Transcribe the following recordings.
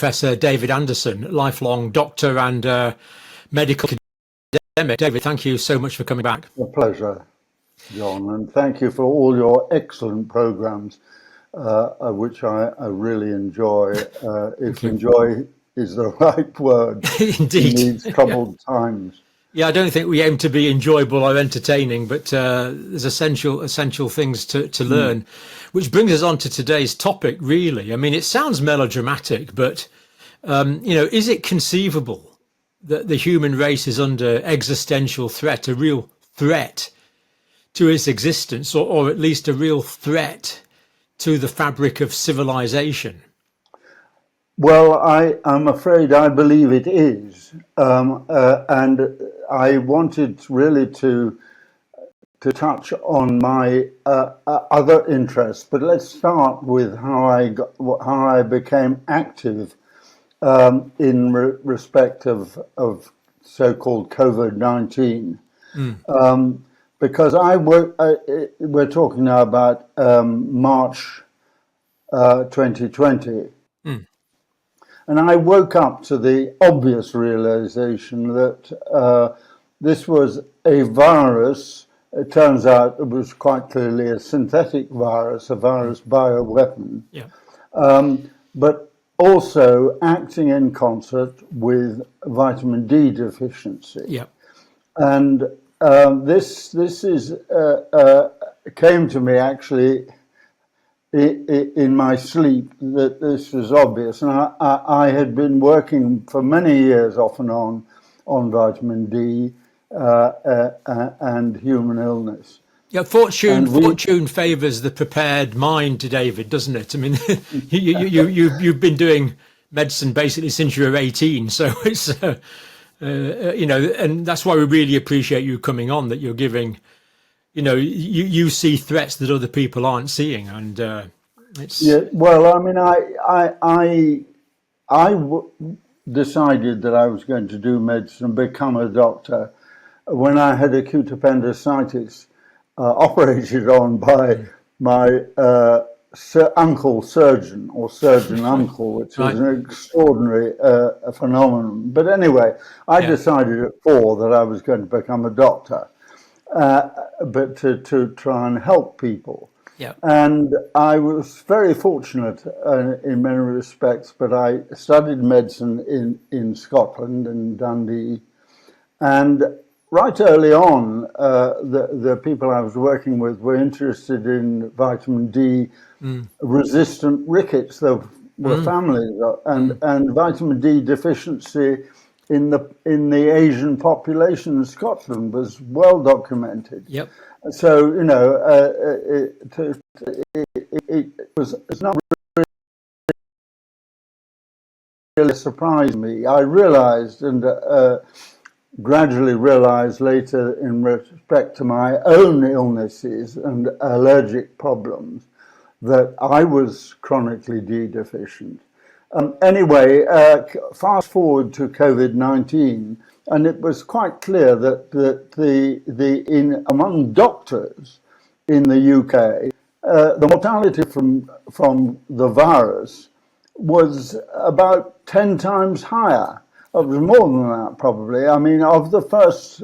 Professor David Anderson, lifelong doctor and medical academic. David, thank you so much for coming back. A pleasure, John, and thank you for all your excellent programs, which I really enjoy. If enjoy is the right word Indeed. in these troubled times. Yeah, I don't think we aim to be enjoyable or entertaining, but there's essential things to learn, which brings us on to today's topic, really. I mean, it sounds melodramatic, but, is it conceivable that the human race is under existential threat, a real threat to its existence, or at least a real threat to the fabric of civilization? Well, I'm afraid I believe it is, and I wanted really to touch on my other interests, but let's start with how I became active in respect of so-called COVID-19, because we're talking now about March 2020. And I woke up to the obvious realization that this was a virus. It turns out it was quite clearly a synthetic virus, a virus bioweapon, but also acting in concert with vitamin D deficiency. Yeah. And this is came to me actually in my sleep, that this was obvious. And I had been working for many years off and on vitamin D and human illness. Yeah, fortune favours the prepared mind, David, doesn't it? I mean, you've been doing medicine basically since you were 18, so it's and that's why we really appreciate you coming on. That you're giving, you see threats that other people aren't seeing, and it's. Yeah, well, I mean, I decided that I was going to do medicine and become a doctor when I had acute appendicitis. Operated on by my uncle surgeon, or surgeon uncle, which was an extraordinary phenomenon. But anyway, I decided at 4 that I was going to become a doctor, but to try and help people. Yeah. And I was very fortunate in many respects, but I studied medicine in Scotland, in Dundee, and right early on, the people I was working with were interested in vitamin D resistant rickets. There were families, and vitamin D deficiency in the Asian population in Scotland was well documented. Yep. So it's not really surprised me. I realized gradually realized later, in respect to my own illnesses and allergic problems, that I was chronically D deficient. Anyway, fast forward to COVID-19, and it was quite clear that among doctors in the UK, the mortality from the virus was about 10 times higher. It was more than that, probably. I mean, of the first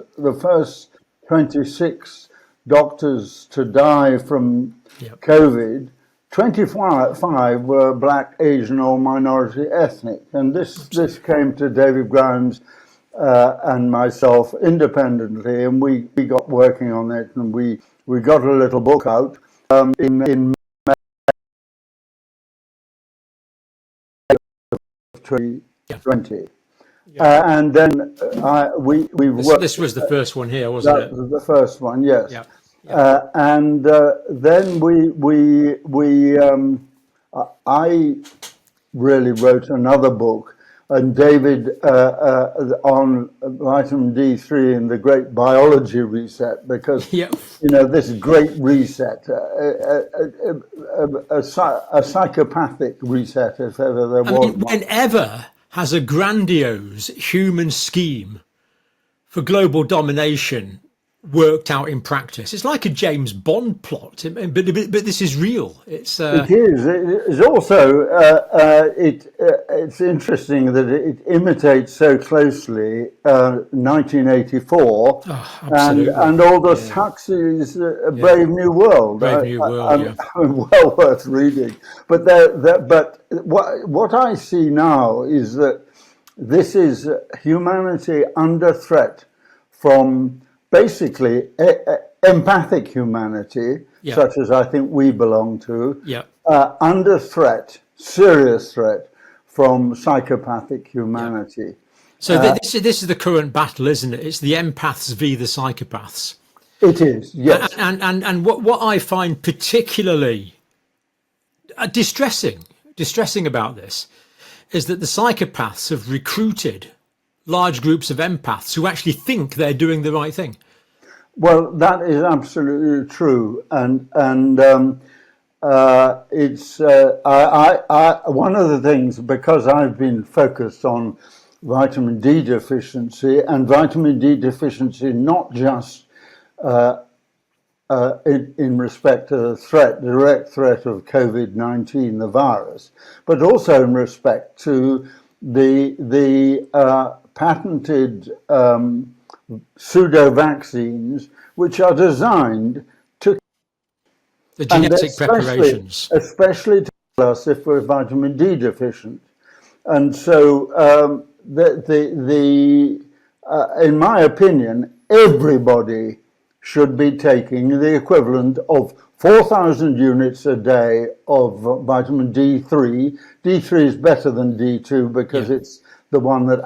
26 doctors to die from COVID, 25 were Black, Asian, or minority ethnic. And this came to David Grimes and myself independently, and we got working on it, and we got a little book out in May 2020. And then we worked. This was the first one here, wasn't it? That was the first one, yes. Yeah. And then I really wrote another book, and David on vitamin D3 and the Great Biology Reset, because this great reset, a psychopathic reset, if ever there was. I mean, whenever has a grandiose human scheme for global domination worked out in practice. It's like a James Bond plot, but this is real. It is. It's also it's interesting that it imitates so closely 1984 absolutely. and Aldous Huxley's Brave New World. Brave New World, yeah. Well worth reading. But but what I see now is that this is humanity under threat from basically empathic humanity, Yeah. such as I think we belong to, Yeah. under threat, serious threat from psychopathic humanity. So this is the current battle, isn't it? It's the empaths v the psychopaths. It is, yes. And what I find particularly distressing about this is that the psychopaths have recruited large groups of empaths who actually think they're doing the right thing. Well, that is absolutely true, and it's one of the things, because I've been focused on vitamin D deficiency, and vitamin D deficiency not just in respect to the direct threat of COVID-19, the virus, but also in respect to the patented pseudo vaccines, which are designed to the genetic preparations, especially to tell us if we're vitamin D deficient. And so, in my opinion, everybody should be taking the equivalent of 4,000 units a day of vitamin D3. D3 is better than D2 because it's the one that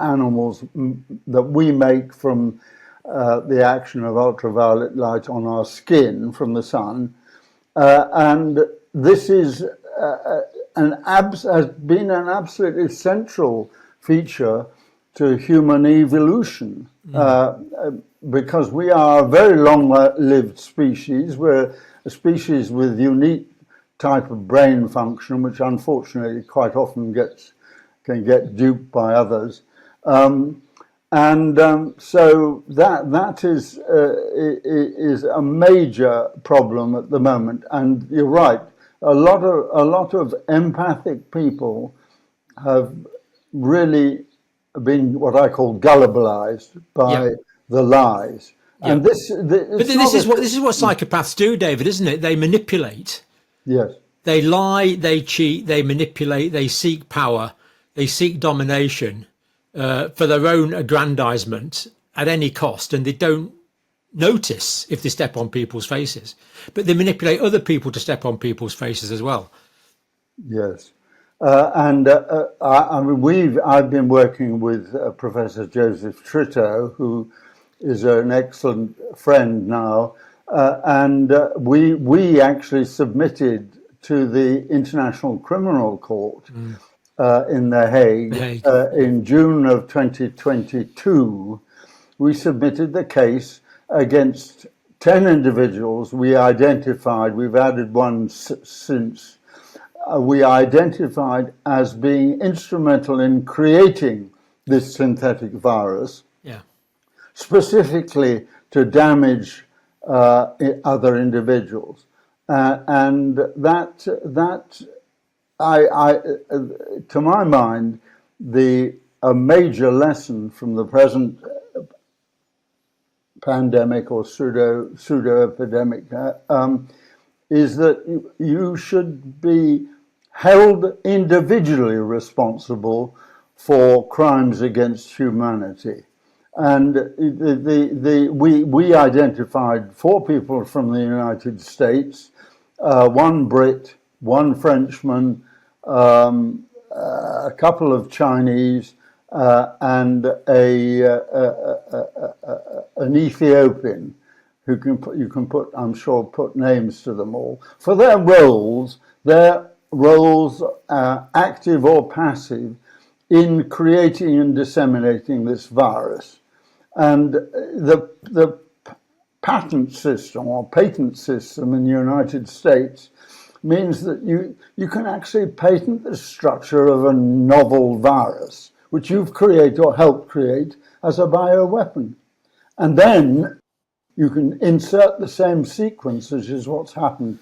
that we make from the action of ultraviolet light on our skin from the sun. And this is has been an absolutely central feature to human evolution, because we are a very long-lived species. We're a species with unique type of brain function, which unfortunately quite often can get duped by others. So that is a major problem at the moment. And you're right, a lot of empathic people have really been what I call gullibalized by the lies. And this is what psychopaths do, David, isn't it? They manipulate. Yes. They lie, they cheat, they manipulate, they seek power, they seek domination for their own aggrandizement at any cost, and they don't notice if they step on people's faces, but they manipulate other people to step on people's faces as well. Yes. I mean, I've been working with Professor Joseph Tritto, who is an excellent friend now, and we actually submitted to the International Criminal Court in The Hague in June of 2022. We submitted the case against 10 individuals we identified. We've added one since. We identified as being instrumental in creating this synthetic virus, specifically to damage other individuals, and that to my mind, a major lesson from the present pandemic or pseudo epidemic is that you should be held individually responsible for crimes against humanity. And we identified 4 people from the United States, 1 Brit, 1 Frenchman, a couple of Chinese, and an Ethiopian, who you can put, I'm sure, put names to them all, for their roles, active or passive, in creating and disseminating this virus. And the patent system in the United States means that you can actually patent the structure of a novel virus, which you've created or helped create, as a bioweapon. And then you can insert the same sequence, which is what's happened